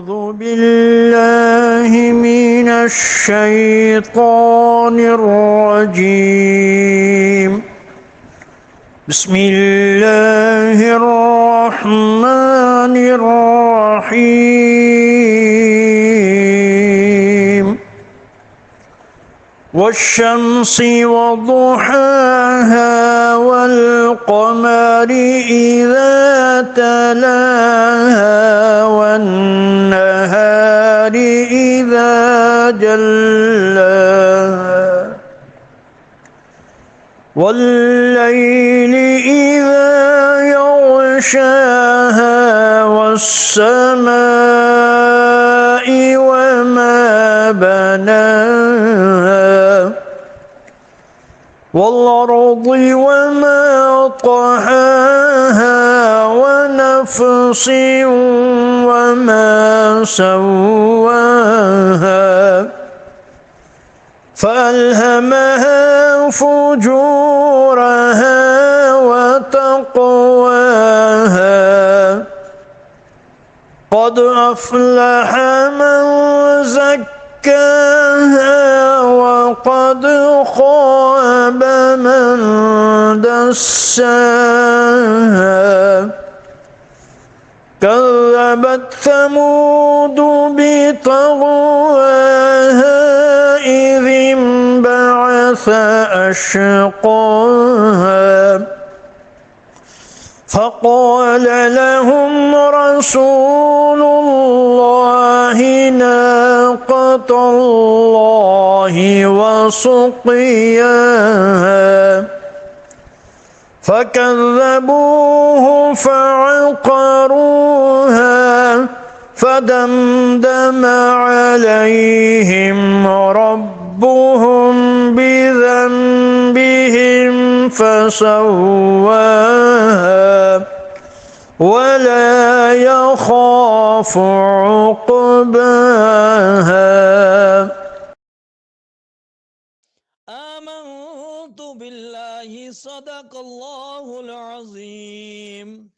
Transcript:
أعوذ بالله من الشيطان الرجيم. بسم الله الرحمن الرحيم. والشمس وضحاها والقمر إذا تلاها والنهار إذا جلاها والليل إذا يغشاها والسماء وما بناها والأرض وما طحاها ونفس وما سواها فألهمها فجورها وتقواها قد أفلح من زكاها وقد خاب من دساها كذبت ثمود بطغواها إذ انبعث أشقاها فقال لهم رسول الله ناقة الله وسقياها فكذبوه فعقروها فدمدم عليهم ربهم بذنبهم فسواها ولا يخاف عقباها. آمنت بالله صدق الله العظيم.